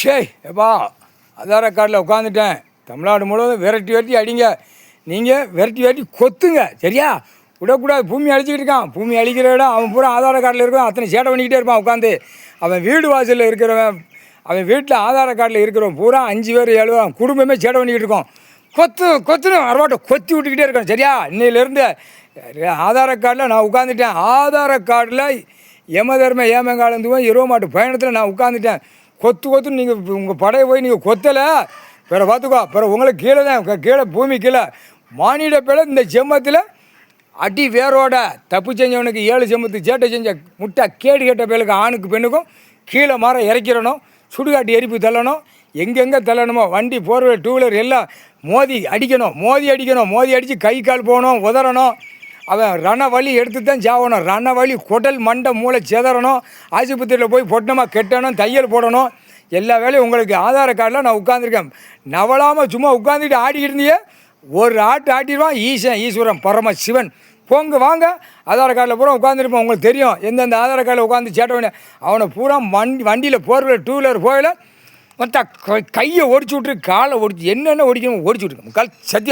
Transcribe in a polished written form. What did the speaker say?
ஷே எப்பா ஆதார கார்டில் உட்காந்துட்டேன். தமிழ்நாடு முழுவதும் விரட்டி விரட்டி அடிங்க. நீங்கள் விரட்டி விரட்டி கொத்துங்க, சரியா? விடக்கூடாது. பூமி அழிச்சிக்கிட்டு இருக்கான். பூமி அழிக்கிற இடம் அவன் பூரா ஆதார கார்டில் இருக்கான். அத்தனை சேட்டை பண்ணிக்கிட்டே இருப்பான் உட்காந்து. அவன் வீடு வாசலில் இருக்கிறவன், அவன் வீட்டில் ஆதார கார்டில் இருக்கிறவன் பூரா 5 பேர் 7 பேர் குடும்பமே சேட்டை பண்ணிக்கிட்டு இருக்கோம். கொத்துன்னு அரவாட்டை கொத்தி விட்டுக்கிட்டே இருக்கோம், சரியா? இன்னையிலேருந்து ஆதார கார்டில் நான் உட்காந்துட்டேன். ஆதார கார்டில் யமதர்ம ஏமங்காலந்துவன் இரவு மாட்டு பயணத்தில் நான் உட்காந்துட்டேன். கொத்துன்னு நீங்கள் உங்கள் படையை போய் நீங்கள் கொத்தலை, பிற பார்த்துக்கோ. பிற உங்களுக்கு கீழே தான், கீழே பூமி கீழே மானிட பிழை. இந்த செம்மத்தில் அடி வேரோட தப்பு செஞ்சவனுக்கு 7 செம்மத்து சேட்டை செஞ்ச முட்டை கேடு கேட்ட பேருக்கு ஆணுக்கு பெண்ணுக்கும் கீழே மரம் இறக்கிறணும், சுடுகாட்டி எரிப்பு தள்ளணும், எங்கெங்கே தள்ளணுமோ வண்டி 4 வீலர் 2 வீலர் எல்லாம் மோதி அடிக்கணும். மோதி அடித்து கை கால் போகணும், உதறணும். அவன் ரணவலி எடுத்து தான் சாவணும். ரணவலி குடல் மண்டை மூளை செதறணும். ஆஸ்பத்திரியில் போய் பொட்டமாக கெட்டணும், தையல் போடணும். எல்லா வேலையும் உங்களுக்கு ஆதார கார்டில் நான் உட்காந்துருக்கேன். நவலாமல் சும்மா உட்காந்துட்டு ஆடிக்கிட்டு இருந்தீங்க. ஒரு ஆட்டிடுவான் ஈஸ்வரன் பரம சிவன். போங்க வாங்க, ஆதார கார்டில் பூரா உட்காந்துருப்போம். உங்களுக்கு தெரியும் எந்தெந்த ஆதார கார்டில் உட்காந்து சேட்ட வேண்டிய. அவனை பூரா வண்டியில் 4 வீலர் 2 வீலர் போகல மற்ற கையை ஒடிச்சு விட்ரு, காலை ஒடிச்சு என்னென்ன ஒடிக்கணும் ஒடிச்சு விட்ருக்கு. முக்கால் சத்தியம்.